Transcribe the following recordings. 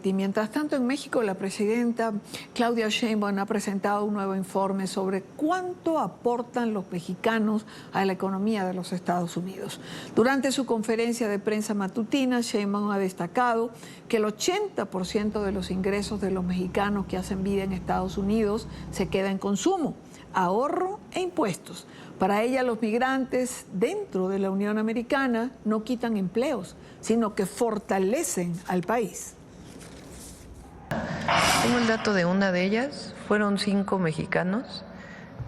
Y mientras tanto, en México, la presidenta Claudia Sheinbaum ha presentado un nuevo informe sobre cuánto aportan los mexicanos a la economía de los Estados Unidos. Durante su conferencia de prensa matutina, Sheinbaum ha destacado que el 80% de los ingresos de los mexicanos que hacen vida en Estados Unidos se queda en consumo, ahorro e impuestos. Para ella, los migrantes dentro de la Unión Americana no quitan empleos, sino que fortalecen al país. Tengo el dato de una de ellas, fueron 5 mexicanos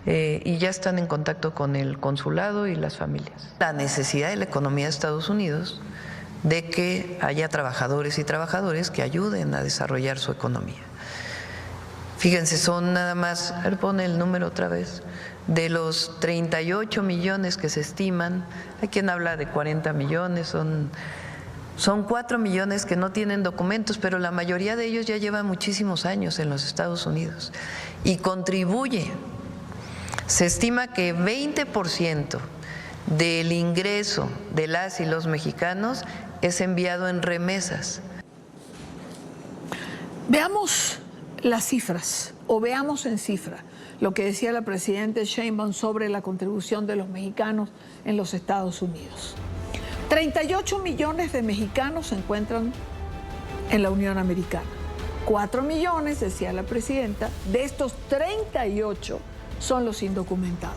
y ya están en contacto con el consulado y las familias. La necesidad de la economía de Estados Unidos de que haya trabajadores y trabajadoras que ayuden a desarrollar su economía. Fíjense, son nada más, a ver, pone el número otra vez, de los 38 millones que se estiman, hay quien habla de 40 millones, son 4 millones que no tienen documentos, pero la mayoría de ellos ya llevan muchísimos años en los Estados Unidos y contribuye. Se estima que 20% del ingreso de las y los mexicanos es enviado en remesas. Veamos las cifras, o veamos en cifra lo que decía la presidenta Sheinbaum sobre la contribución de los mexicanos en los Estados Unidos. 38 millones de mexicanos se encuentran en la Unión Americana. 4 millones, decía la presidenta, de estos 38 son los indocumentados.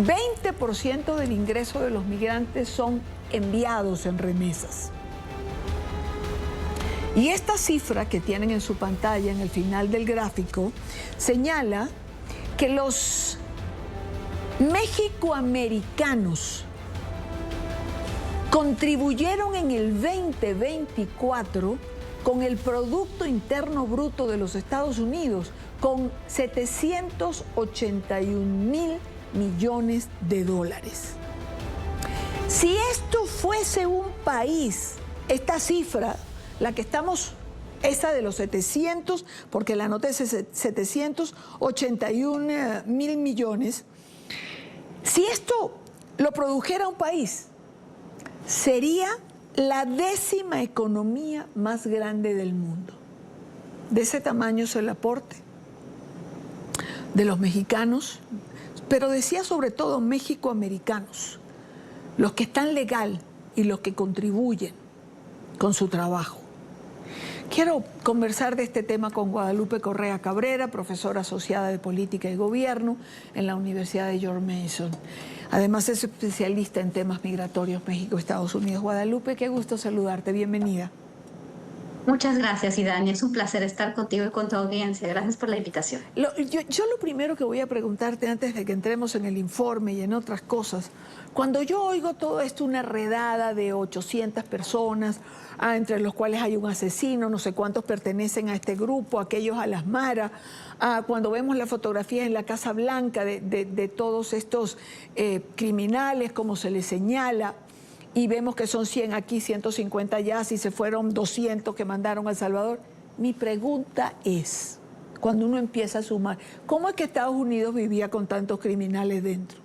20% del ingreso de los migrantes son enviados en remesas. Y esta cifra que tienen en su pantalla en el final del gráfico señala que los mexicoamericanos contribuyeron en el 2024 con el Producto Interno Bruto de los Estados Unidos con 781 mil millones de dólares. Si esto fuese un país, esta cifra, la que estamos, esa de los 700, porque la nota es 781 mil millones, si esto lo produjera un país, sería la 10ª economía más grande del mundo. De ese tamaño es el aporte de los mexicanos, pero decía sobre todo mexicoamericanos, los que están legal y los que contribuyen con su trabajo. Quiero conversar de este tema con Guadalupe Correa Cabrera, profesora asociada de Política y Gobierno en la Universidad de George Mason. Además es especialista en temas migratorios México-Estados Unidos. Guadalupe, qué gusto saludarte, bienvenida. Muchas gracias, Idania. Es un placer estar contigo y con tu audiencia. Gracias por la invitación. Yo lo primero que voy a preguntarte antes de que entremos en el informe y en otras cosas, cuando yo oigo todo esto, una redada de 800 personas, entre los cuales hay un asesino, no sé cuántos pertenecen a este grupo, aquellos a las maras, cuando vemos las fotografías en la Casa Blanca de todos estos criminales, como se les señala, y vemos que son 100 aquí, 150 allá, si se fueron 200 que mandaron a El Salvador. Mi pregunta es, cuando uno empieza a sumar, ¿cómo es que Estados Unidos vivía con tantos criminales dentro?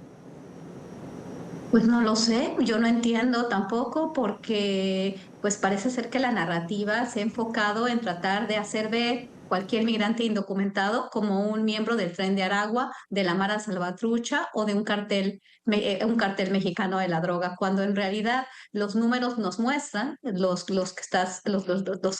Pues no lo sé, yo no entiendo tampoco porque pues parece ser que la narrativa se ha enfocado en tratar de hacer ver cualquier migrante indocumentado como un miembro del Tren de Aragua, de la Mara Salvatrucha o de un cartel mexicano de la droga, cuando en realidad los números nos muestran, los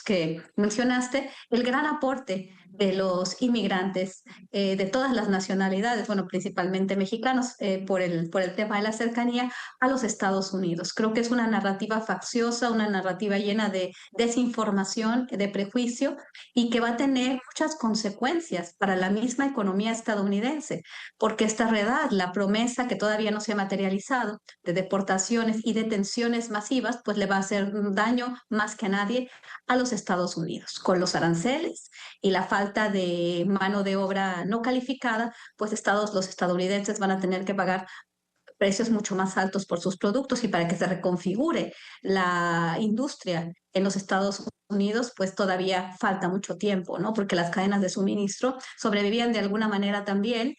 que mencionaste, el gran aporte de los inmigrantes de todas las nacionalidades, bueno, principalmente mexicanos, por el tema de la cercanía a los Estados Unidos. Creo que es una narrativa facciosa, una narrativa llena de desinformación, de prejuicio y que va a tener muchas consecuencias para la misma economía estadounidense, porque esta redada, la promesa que todavía no se ha materializado de deportaciones y detenciones masivas, pues le va a hacer daño más que a nadie a los Estados Unidos. Con los aranceles y la falta de mano de obra no calificada, pues los estadounidenses van a tener que pagar precios mucho más altos por sus productos y para que se reconfigure la industria en los Estados Unidos, pues todavía falta mucho tiempo, ¿no? Porque las cadenas de suministro sobrevivían de alguna manera también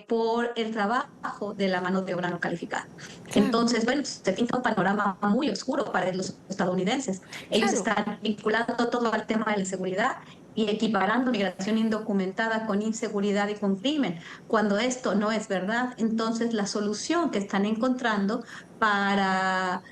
por el trabajo de la mano de obra no calificada. Claro, Entonces, bueno, se pinta un panorama muy oscuro para los estadounidenses. Ellos claro. están vinculando todo al tema de la seguridad y equiparando migración indocumentada con inseguridad y con crimen. Cuando esto no es verdad, entonces la solución que están encontrando para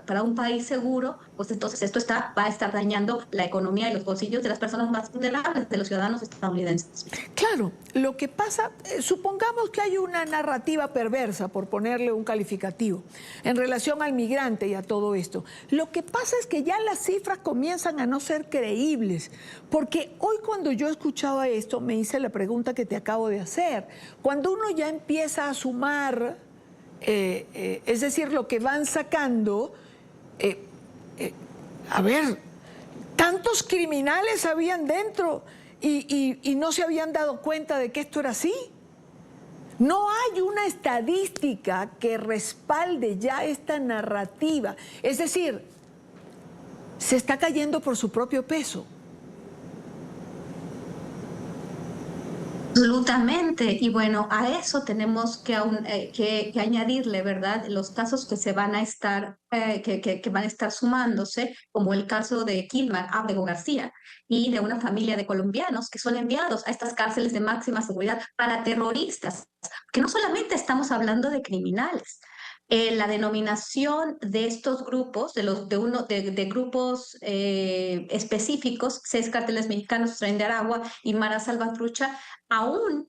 para un país seguro, pues entonces va a estar dañando la economía y los bolsillos de las personas más vulnerables, de los ciudadanos estadounidenses. Claro, lo que pasa, supongamos que hay una narrativa perversa, por ponerle un calificativo, en relación al migrante y a todo esto. Lo que pasa es que ya las cifras comienzan a no ser creíbles, porque hoy cuando yo escuchaba esto, me hice la pregunta que te acabo de hacer. Cuando uno ya empieza a sumar, es decir, lo que van sacando, eh, a ver, tantos criminales habían dentro y no se habían dado cuenta de que esto era así. No hay una estadística que respalde ya esta narrativa. Es decir, se está cayendo por su propio peso. Absolutamente. Y bueno, a eso tenemos que añadirle, ¿verdad? Los casos que se van a estar, que van a estar sumándose, como el caso de Kilman Abrego García y de una familia de colombianos que son enviados a estas cárceles de máxima seguridad para terroristas, que no solamente estamos hablando de criminales. La denominación de estos grupos, de grupos específicos, seis carteles mexicanos, Tren de Aragua y Mara Salvatrucha, aún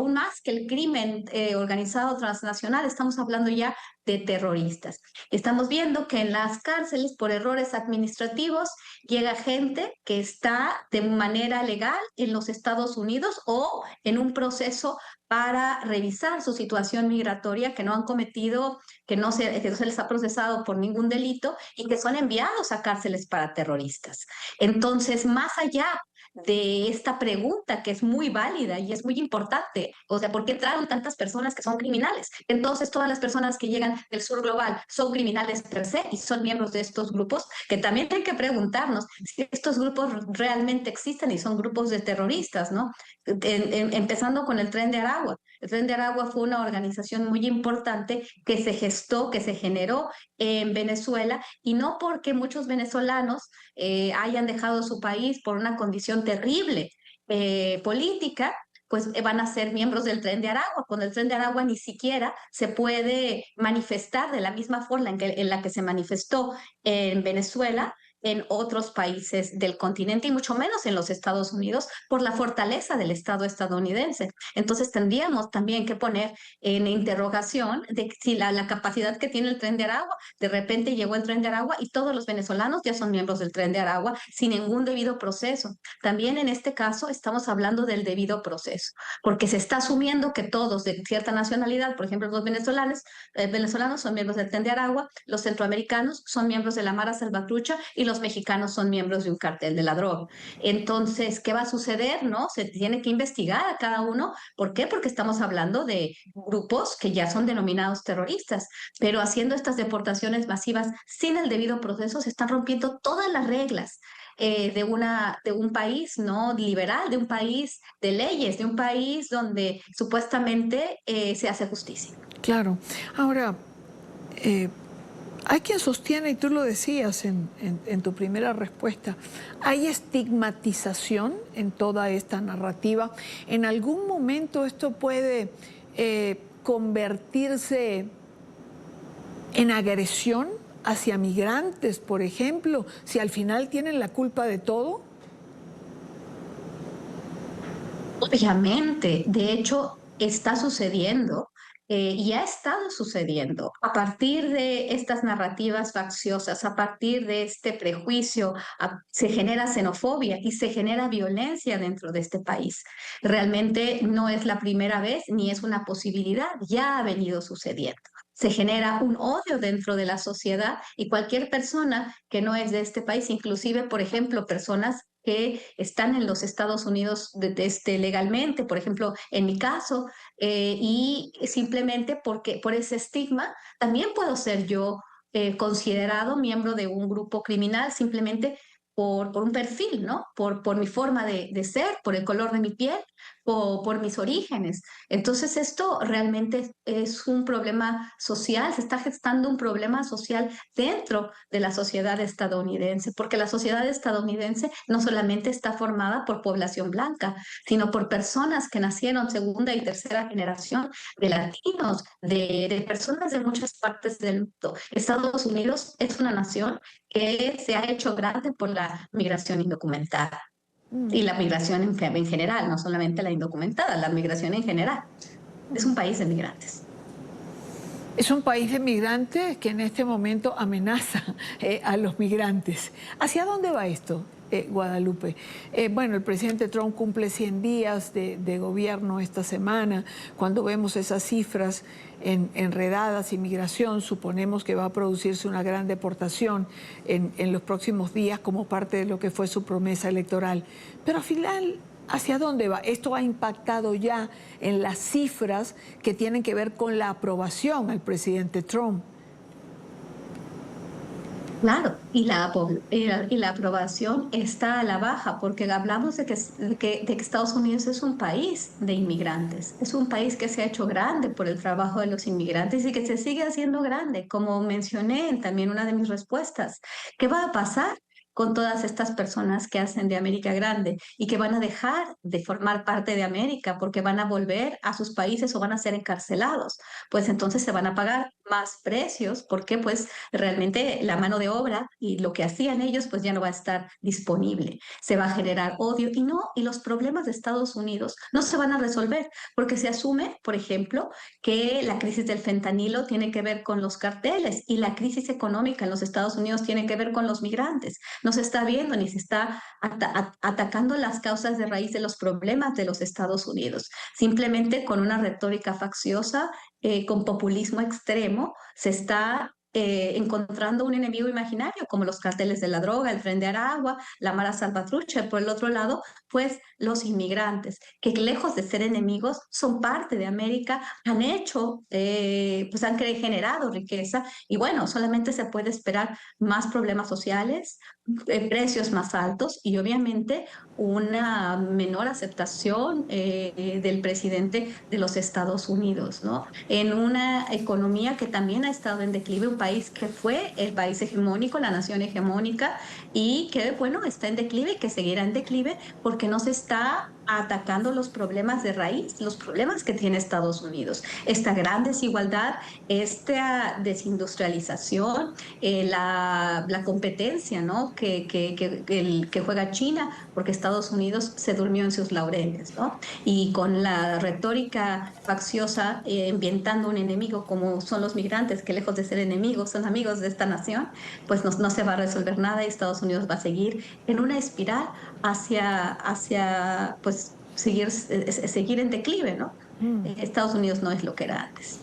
más que el crimen organizado transnacional, estamos hablando ya de terroristas. Estamos viendo que en las cárceles, por errores administrativos, llega gente que está de manera legal en los Estados Unidos o en un proceso para revisar su situación migratoria, que no han cometido, que no se les ha procesado por ningún delito y que son enviados a cárceles para terroristas. Entonces, más allá de esta pregunta que es muy válida y es muy importante. O sea, ¿por qué entraron tantas personas que son criminales? Entonces, todas las personas que llegan del sur global son criminales per se y son miembros de estos grupos, que también hay que preguntarnos si estos grupos realmente existen y son grupos de terroristas, ¿no? Empezando con el Tren de Aragua. El Tren de Aragua fue una organización muy importante que se gestó, que se generó en Venezuela y no porque muchos venezolanos hayan dejado su país por una condición terrible política, pues van a ser miembros del Tren de Aragua. Con el Tren de Aragua ni siquiera se puede manifestar de la misma forma en la que se manifestó en Venezuela, en otros países del continente y mucho menos en los Estados Unidos por la fortaleza del Estado estadounidense. Entonces tendríamos también que poner en interrogación de si la capacidad que tiene el Tren de Aragua, de repente llegó el Tren de Aragua y todos los venezolanos ya son miembros del Tren de Aragua sin ningún debido proceso. También en este caso estamos hablando del debido proceso, porque se está asumiendo que todos de cierta nacionalidad, por ejemplo los venezolanos son miembros del Tren de Aragua, los centroamericanos son miembros de la Mara Salvatrucha y los mexicanos son miembros de un cartel de la droga. Entonces, ¿qué va a suceder? ¿No? Se tiene que investigar a cada uno. ¿Por qué? Porque estamos hablando de grupos que ya son denominados terroristas, pero haciendo estas deportaciones masivas sin el debido proceso se están rompiendo todas las reglas de un país no liberal, de un país de leyes, de un país donde supuestamente se hace justicia. Claro. Ahora, hay quien sostiene, y tú lo decías en tu primera respuesta, hay estigmatización en toda esta narrativa. En algún momento esto puede convertirse en agresión hacia migrantes, por ejemplo, si al final tienen la culpa de todo. Obviamente, de hecho, está sucediendo y ha estado sucediendo a partir de estas narrativas facciosas, a partir de este prejuicio, se genera xenofobia y se genera violencia dentro de este país. Realmente no es la primera vez ni es una posibilidad, ya ha venido sucediendo. Se genera un odio dentro de la sociedad y cualquier persona que no es de este país, inclusive, por ejemplo, personas que están en los Estados Unidos legalmente, por ejemplo, en mi caso, y simplemente porque por ese estigma también puedo ser yo considerado miembro de un grupo criminal simplemente por un perfil, ¿no? Por mi forma de ser, por el color de mi piel, por mis orígenes. Entonces, esto realmente es un problema social, se está gestando un problema social dentro de la sociedad estadounidense, porque la sociedad estadounidense no solamente está formada por población blanca, sino por personas que nacieron segunda y tercera generación de latinos, de personas de muchas partes del mundo. Estados Unidos es una nación que se ha hecho grande por la migración indocumentada. Y la migración en general, no solamente la indocumentada, la migración en general. Es un país de migrantes. Es un país de migrantes que en este momento amenaza a los migrantes. ¿Hacia dónde va esto, Guadalupe? Bueno, el presidente Trump cumple 100 días de gobierno esta semana. Cuando vemos esas cifras enredadas, inmigración, suponemos que va a producirse una gran deportación en los próximos días como parte de lo que fue su promesa electoral. Pero al final, ¿hacia dónde va? Esto ha impactado ya en las cifras que tienen que ver con la aprobación al presidente Trump. Claro, y la aprobación está a la baja, porque hablamos de que Estados Unidos es un país de inmigrantes, es un país que se ha hecho grande por el trabajo de los inmigrantes y que se sigue haciendo grande, como mencioné también una de mis respuestas. ¿Qué va a pasar con todas estas personas que hacen de América grande y que van a dejar de formar parte de América porque van a volver a sus países o van a ser encarcelados? Pues entonces se van a pagar más precios porque pues realmente la mano de obra y lo que hacían ellos pues ya no va a estar disponible. Se va a generar odio y los problemas de Estados Unidos no se van a resolver porque se asume, por ejemplo, que la crisis del fentanilo tiene que ver con los carteles y la crisis económica en los Estados Unidos tiene que ver con los migrantes. No se está viendo ni se está atacando las causas de raíz de los problemas de los Estados Unidos. Simplemente con una retórica facciosa, con populismo extremo, se está encontrando un enemigo imaginario, como los carteles de la droga, el Tren de Aragua, la Mara Salvatrucha. Por el otro lado, pues los inmigrantes, que lejos de ser enemigos, son parte de América, han hecho, pues han generado riqueza y bueno, solamente se puede esperar más problemas sociales, precios más altos y obviamente una menor aceptación del presidente de los Estados Unidos, ¿no? En una economía que también ha estado en declive, un país que fue el país hegemónico, la nación hegemónica y que, bueno, está en declive y que seguirá en declive porque no se está atacando los problemas de raíz, los problemas que tiene Estados Unidos. Esta gran desigualdad, esta desindustrialización, la competencia, ¿no? que juega China, porque Estados Unidos se durmió en sus laureles, ¿no? Y con la retórica facciosa, ambientando un enemigo como son los migrantes, que lejos de ser enemigos, son amigos de esta nación, pues no se va a resolver nada y Estados Unidos va a seguir en una espiral hacia pues, seguir en declive, ¿no? Estados Unidos no es lo que era antes.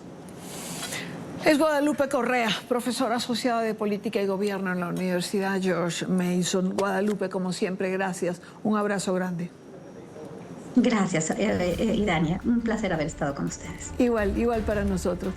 Es Guadalupe Correa, profesora asociada de Política y Gobierno en la Universidad George Mason. Guadalupe, como siempre, gracias. Un abrazo grande. Gracias, Idania. Un placer haber estado con ustedes. Igual para nosotros.